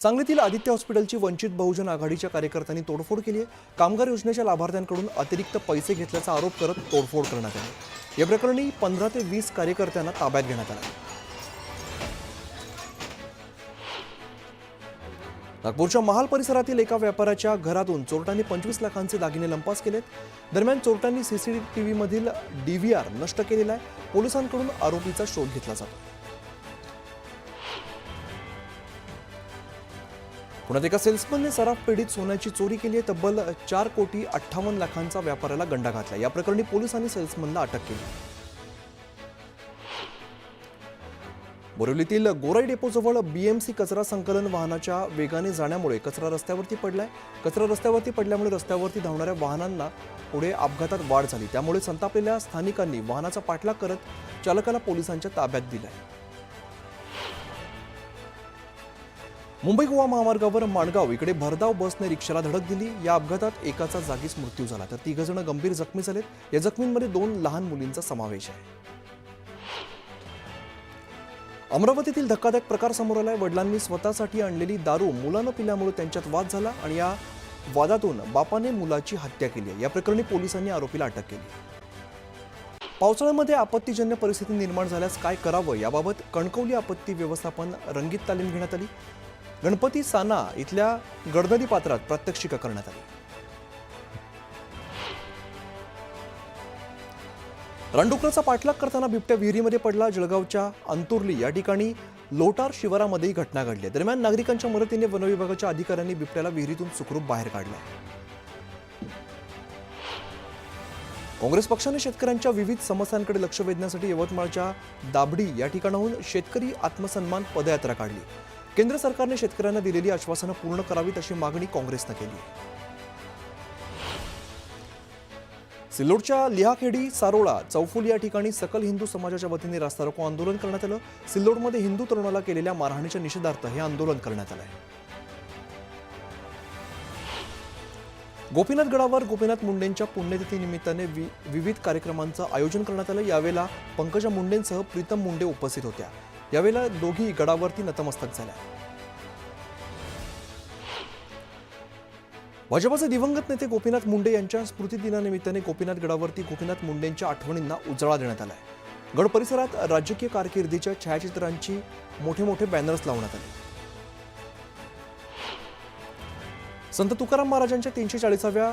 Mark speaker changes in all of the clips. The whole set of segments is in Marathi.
Speaker 1: सांगलीतील आदित्य हॉस्पिटलची वंचित बहुजन आघाडीच्या कार्यकर्त्यांनी तोडफोड केली आहे। कामगार योजनेच्या लाभार्थ्यांकडून अतिरिक्त पैसे घेतल्याचा आरोप करत तोडफोड करण्यात आली। या प्रकरणी 15 ते 20 कार्यकर्त्यांना ताब्यात घेण्यात आले। नागपूरच्या महाल परिसरातील एका व्यापाऱ्याच्या घरातून चोरट्यांनी 25 लाखांचे दागिने लंपास केलेत। दरम्यान चोरट्यांनी सीसीटीव्ही मधील डीव्हीआर नष्ट केलेला आहे। पोलिसांकडून आरोपीचा शोध घेतला जातो। पुण्यात एका सेल्समनने सराफ पेढीत सोन्याची चोरी केली आहे। तब्बल 4,58 लाखांचा व्यापाऱ्याला गंडा घातला। या प्रकरणी पोलिसांनी सेल्समनला अटक केली। बोरिवलीतील गोराई डेपोजवळ बीएमसी कचरा संकलन वाहनाच्या वेगाने जाण्यामुळे कचरा रस्त्यावरती पडलाय। कचरा रस्त्यावरती पडल्यामुळे रस्त्यावरती धावणाऱ्या वाहनांना पुढे अपघातात वाढ झाली। त्यामुळे संतापलेल्या स्थानिकांनी वाहनाचा पाठलाग करत चालकाला पोलिसांच्या ताब्यात दिलाय। मुंबई गोवा महामार्गावर माणगाव इकडे भरधाव बसने रिक्षाला धडक दिली। या अपघातात एकाचा जागीच मृत्यू झाला तर 3 जण गंभीर जखमी झालेत। या जखमींमध्ये 2 लहान मुलींचा समावेश आहे। अमरावतीतील धक्कादायक प्रकार समोर आलाय। वडिलांनी स्वतःसाठी आणलेली दारू मुलानं पिल्यामुळे त्यांच्यात वाद झाला आणि या वादातून बापाने मुलाची हत्या केली। या प्रकरणी पोलिसांनी आरोपीला अटक केली। पावसाळ्यामध्ये आपत्तीजन्य परिस्थिती निर्माण झाल्यास काय करावं याबाबत कणकवली आपत्ती व्यवस्थापन रंगीत तालीम घेण्यात आली। गणपती साना इथल्या गडनदी पात्रात प्रात्यक्षिक करण्यात आली। रानडुकराचा पाठलाग करताना बिबट्या विहिरीमध्ये पडला। जळगावच्या अंतुर्ली या ठिकाणी लोटार शिवारामध्ये ही घटना घडली। दरम्यान नागरिकांच्या मदतीने वनविभागाच्या अधिकाऱ्यांनी बिबट्याला विहिरीतून सुखरूप बाहेर काढले। काँग्रेस पक्षाने शेतकऱ्यांच्या विविध समस्यांकडे लक्ष वेधण्यासाठी यवतमाळच्या दाभडी या ठिकाणाहून शेतकरी आत्मसन्मान पदयात्रा काढली। केंद्र सरकारने शेतकऱ्यांना दिलेली आश्वासनं पूर्ण करावीत अशी मागणी काँग्रेसने केली। सिल्लोडच्या लिहाखेडी सारोळा चौफुल या ठिकाणी सकल हिंदू समाजाच्या वतीने रास्ता रोको आंदोलन करण्यात आलं। सिल्लोडमध्ये हिंदू तरुणाला केलेल्या मारहाणीच्या निषेधार्थ हे आंदोलन करण्यात आलं। गोपीनाथ गडावर गोपीनाथ मुंडेंच्या पुण्यतिथी निमित्ताने विविध कार्यक्रमांचं आयोजन करण्यात आलं। यावेळेला पंकजा मुंडेंसह प्रीतम मुंडे उपस्थित होत्या। यावेळेला दोघी गडावरती नतमस्तक झाल्या। भाजपचे दिवंगत नेते गोपीनाथ मुंडे यांच्या स्मृतिदिनानिमित्ताने गोपीनाथ गडावरती गोपीनाथ मुंडेंच्या आठवणींना उजाळा देण्यात आलाय। गड परिसरात राजकीय कारकिर्दीच्या छायाचित्रांची मोठे बॅनर्स लावण्यात आले। संत तुकाराम महाराजांच्या 340व्या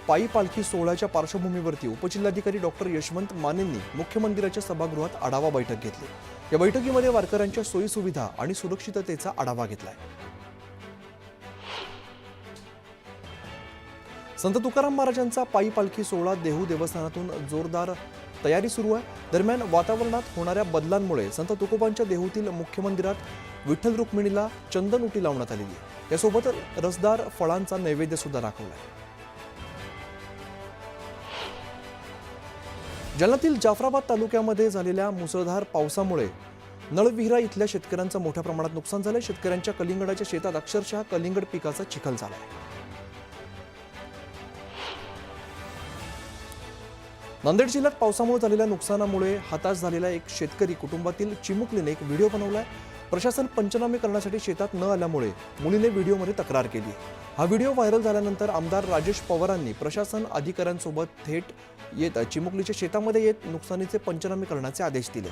Speaker 1: पायी पालखी सोहळ्याच्या पार्श्वभूमीवरती उपजिल्हाधिकारी डॉक्टर यशवंत मानेंनी मुख्य मंदिराच्या सभागृहात आढावा बैठक घेतली। या बैठकीमध्ये वारकऱ्यांच्या सोयी सुविधा आणि सुरक्षिततेचा आढावा घेतलाय। संत तुकाराम महाराजांचा पायी पालखी सोहळा देहू देवस्थानातून जोरदार तयारी सुरू आहे। दरम्यान वातावरणात होणाऱ्या बदलांमुळे संत तुकोबांच्या देहूतील मुख्य मंदिरात विठ्ठल रुक्मिणीला चंदन उटी लावण्यात आलेली आहे। यासोबत रसदार फळांचा नैवेद्य सुद्धा दाखवलाय। जालन्यातील जाफराबाद तालुक्यामध्ये झालेल्या मुसळधार पावसामुळे नळविहिरा इथल्या शेतकऱ्यांचं मोठ्या प्रमाणात नुकसान झालंय। शेतकऱ्यांच्या कलिंगडाच्या शेतात अक्षरशः कलिंगड पिकाचा चिखल झालाय। नांदेड जिल्ह्यात पावसामुळे झालेल्या नुकसानामुळे हताश झालेला एक शेतकरी कुटुंबातील चिमुकलीने एक व्हिडिओ बनवलाय। प्रशासन पंचनामे करण्यासाठी शेतात न आल्यामुळे मुलीने व्हिडिओमध्ये तक्रार केली। हा व्हिडिओ व्हायरल झाल्यानंतर आमदार राजेश पवारांनी प्रशासन अधिकाऱ्यांसोबत थेट येत चिमुकलीच्या शेतामध्ये येत नुकसानीचे पंचनामे करण्याचे आदेश दिले।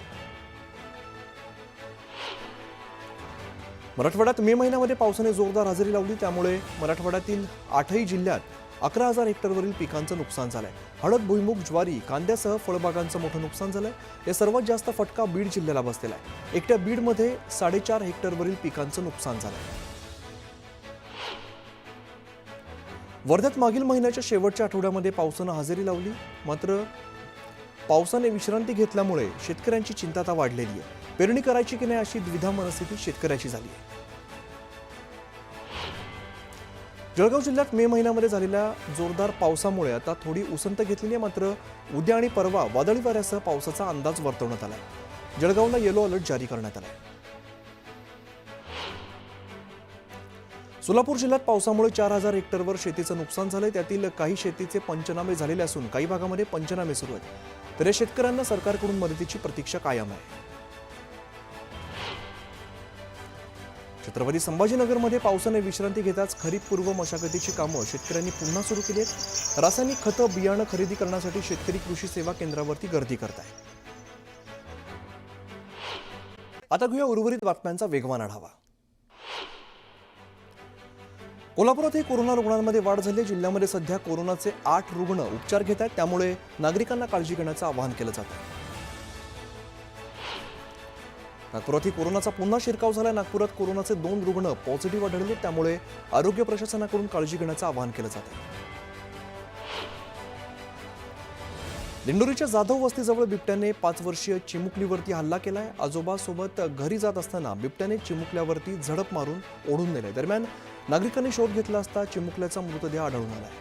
Speaker 1: मराठवाड्यात मे महिन्यामध्ये पावसाने जोरदार हजेरी लावली। त्यामुळे मराठवाड्यातील 8ही जिल्ह्यात 11,000 हेक्टरवरील पिकांचं नुकसान झालंय। हळद, भुईमूग, ज्वारी, कांद्यासह फळबागांचं मोठं नुकसान झालंय। या सर्वात जास्त फटका बीड जिल्ह्याला बसलेला आहे। एकट्या बीडमध्ये 4.5 हेक्टरवरील पिकांचं नुकसान झालंय। वर्ध्यात मागील महिन्याच्या शेवटच्या आठवड्यामध्ये पावसानं हजेरी लावली। मात्र पावसाने विश्रांती घेतल्यामुळे शेतकऱ्यांची चिंता वाढलेली आहे। पेरणी करायची की नाही अशी द्विधा मनस्थिती शेतकऱ्याची झाली आहे। जळगाव जिल्ह्यात मे महिन्यामध्ये झालेल्या जोरदार पावसामुळे आता थोडी उसंत घेतलेली आहे। मात्र उद्या आणि परवा वादळी वाऱ्यासह पावसाचा अंदाज वर्तवण्यात आलाय। जळगावला येलो अलर्ट जारी करण्यात आलाय। सोलापूर जिल्ह्यात पावसामुळे 4,000 हेक्टरवर शेतीचं नुकसान झालंय। त्यातील काही शेतीचे पंचनामे झालेले असून काही भागामध्ये पंचनामे सुरू आहेत। तर या शेतकऱ्यांना सरकारकडून मदतीची प्रतीक्षा कायम आहे। छत्रपती संभाजीनगरमध्ये पावसाने विश्रांती घेताच खरीपपूर्व मशागतीची कामं शेतकऱ्यांनी पुन्हा सुरू केली आहेत. रासायनिक खतं बियाणं खरेदी करण्यासाठी शेतकरी कृषी सेवा केंद्रावरती गर्दी करत आहेत. आता घेऊया उर्वरित बातम्यांचा वेगवान आढावा. कोल्हापुरातही कोरोना रुग्णांमध्ये वाढ झाली. जिल्ह्यामध्ये सध्या कोरोनाचे 8 रुग्ण उपचार घेत आहेत. त्यामुळे नागरिकांना काळजी घेण्याचं आवाहन केलं जात आहे. नागपुरातही कोरोनाचा पुन्हा शिरकाव झाला. नागपुरात कोरोनाचे 2 रुग्ण पॉझिटिव्ह आढळले. त्यामुळे आरोग्य प्रशासनाकडून काळजी घेण्याचं आवाहन केलं जात आहे. दिंडोरीच्या जाधव वस्तीजवळ बिबट्याने 5 वर्षीय चिमुकलीवरती हल्ला केलाय. आजोबासोबत घरी जात असताना बिबट्याने चिमुकल्यावरती झडप मारून ओढून नेले. दरम्यान नागरिकांनी शोध घेतला असता चिमुकल्याचा मृतदेह आढळून आलाय.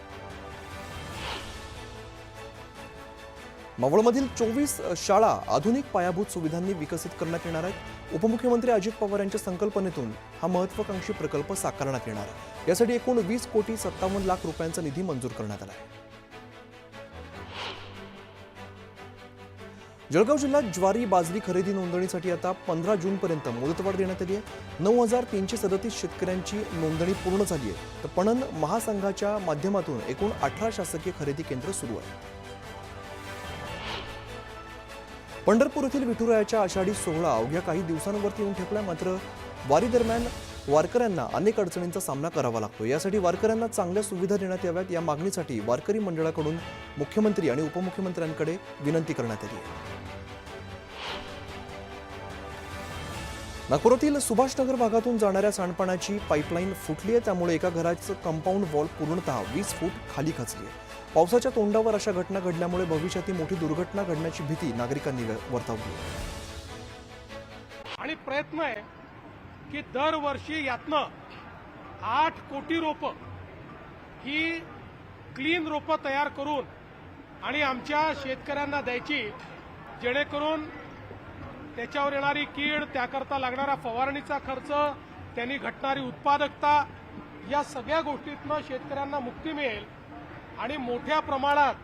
Speaker 1: मावळमधील 24 शाळा आधुनिक पायाभूत सुविधांनी विकसित करण्यात येणार आहेत. उपमुख्यमंत्री अजित पवार यांच्या संकल्पनेतून हा महत्वाकांक्षी प्रकल्प साकारण्यात येणार आहे. यासाठी एकूण 20,57,00,000 रुपयांचा निधी मंजूर करण्यात आला आहे. जळगाव जिल्ह्यात ज्वारी बाजरी खरेदी नोंदणीसाठी आता 15 जूनपर्यंत मुदतवाढ देण्यात आली आहे. 9,337 शेतकऱ्यांची नोंदणी पूर्ण झाली आहे. तर पणन महासंघाच्या माध्यमातून एकूण 18 शासकीय खरेदी केंद्र सुरू आहे. पंढरपूर येथील विठुरायाच्या आषाढी सोहळा अवघ्या काही दिवसांवरती येऊन ठेपला. मात्र वारी दरम्यान वारकऱ्यांना अनेक अडचणींचा सामना करावा लागतो. यासाठी वारकऱ्यांना चांगल्या सुविधा देण्यात याव्यात या मागणीसाठी वारकरी मंडळाकडून मुख्यमंत्री आणि उपमुख्यमंत्र्यांकडे विनंती करण्यात आली आहे. नागपुरातील सुभाषनगर भागातून जाणाऱ्या सांडपाण्याची पाईपलाईन फुटली आहे. त्यामुळे एका घराचं कंपाऊंड वॉल पूर्णतः 20 फूट खाली खचली आहे. पावसाच्या तोंडावर अशा घटना घडल्यामुळे भविष्यातील मोठी दुर्घटना घडण्याची भीती नागरिकांनी वर्तवली आहे.
Speaker 2: आणि प्रयत्न आहे की दरवर्षी यातनं 8 कोटी रोपं ही क्लीन रोपं तयार करून आणि आमच्या शेतकऱ्यांना द्यायची, जेणेकरून त्याच्यावर येणारी कीड, त्याकरता लागणारा फवारणीचा खर्च, त्यांनी घटणारी उत्पादकता, या सगळ्या गोष्टीतनं शेतकऱ्यांना मुक्ती मिळेल आणि मोठ्या प्रमाणात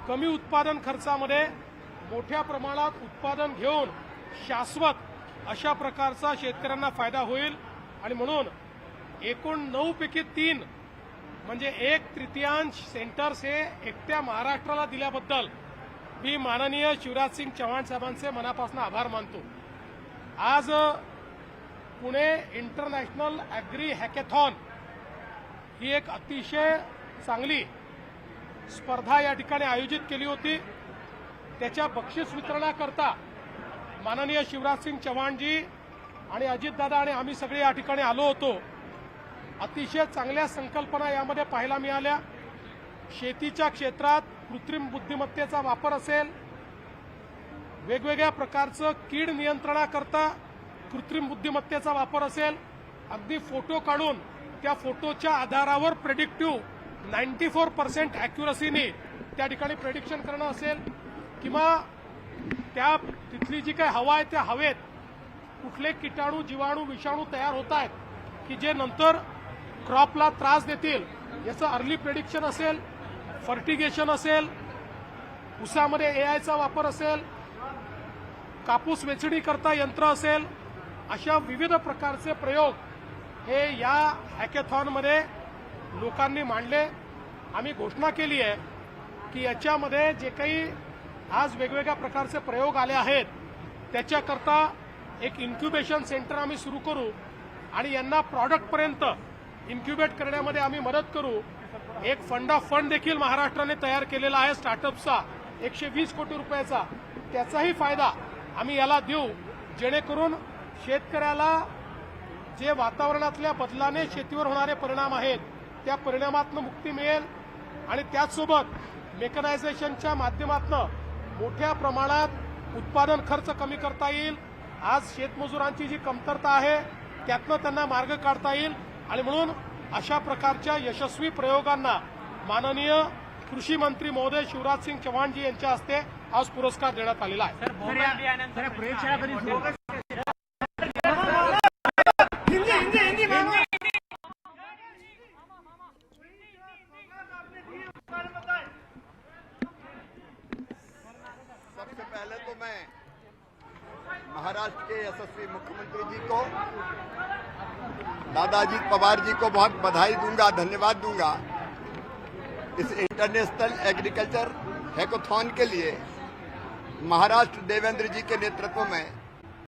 Speaker 2: कमी उत्पादन खर्चामध्ये मोठ्या प्रमाणात उत्पादन घेऊन शाश्वत अशा प्रकारचा शेतकऱ्यांना फायदा होईल. आणि म्हणून एकूण 9 पैकी 3 म्हणजे 1/3 सेंटर्स हे एकट्या महाराष्ट्राला दिल्याबद्दल मी माननीय शिवराजसिंग चव्हाण साहेबांचे मनापासून आभार मानतो. आज पुणे इंटरनॅशनल ॲग्री हॅकेथॉन ही एक अतिशय चांगली स्पर्धा या ठिकाणी आयोजित केली होती. त्याच्या बक्षीस वितरणाकरता माननीय शिवराजसिंग चव्हाणजी आणि अजितदादा आणि आम्ही सगळे या ठिकाणी आलो होतो. अतिशय चांगल्या संकल्पना यामध्ये पाहायला मिळाल्या. शेतीच्या क्षेत्रात कृत्रिम बुद्धिमत्तेचा वापर असेल, वेगवेगळ्या प्रकारचं कीड नियंत्रणाकरता कृत्रिम बुद्धिमत्तेचा वापर असेल, अगदी फोटो काढून त्या फोटोच्या आधारावर प्रेडिक्टिव्ह 94% ॲक्युरसीने त्या ठिकाणी प्रेडिक्शन करणं असेल, किंवा त्या तिथली जी काही हवा आहे त्या हवेत कुठले किटाणू, जीवाणू, विषाणू तयार होत आहेत की जे नंतर क्रॉपला त्रास देतील याचं अर्ली प्रेडिक्शन असेल, फर्टिगेशन असेल, ऊसामध्ये एआयचा वापर असेल, कापूस वेचणी करता यंत्र असेल, अशा विविध प्रकारचे प्रयोग हे या हॅकेथॉनमध्ये लोकांनी मांडले. आम्ही घोषणा केली आहे की याच्यामध्ये जे काही आज वेगवेगळ्या प्रकारचे प्रयोग आले आहेत त्याच्याकरता एक इन्क्युबेशन सेंटर आम्ही सुरू करू आणि यांना प्रॉडक्टपर्यंत इन्क्युबेट करण्यामध्ये आम्ही मदत करू. एक फंड ऑफ फंड देखील महाराष्ट्राने तयार केलेला आहे स्टार्टअपचा 120 कोटी रुपयाचा. त्याचाही फायदा आम्ही याला देऊ, जेणेकरून शेतकऱ्याला जे वातावरणातल्या बदलाने शेतीवर होणारे परिणाम आहेत त्या परिणामातून मुक्ती मिळेल आणि त्याचसोबत मेकनायझेशनच्या माध्यमातून मोठ्या प्रमाणात उत्पादन खर्च कमी करता येईल. आज शेतमजुरांची जी कमतरता आहे त्यातनं त्यांना मार्ग काढता येईल आणि म्हणून अशा प्रकारच्या यशस्वी प्रयोगांना माननीय कृषी मंत्री महोदय शिवराजसिंग चव्हाणजी यांच्या हस्ते आज पुरस्कार देण्यात आलेला आहे.
Speaker 3: सबसे पहले तो मैं महाराष्ट्र के यशस्वी मुख्यमंत्री जी को दादाजी पवार जी को बहुत बधाई दूंगा, धन्यवाद दूंगा। इस इंटरनेशनल एग्रीकल्चर हैकाथॉन के लिए महाराष्ट्र देवेंद्र जी के नेतृत्व में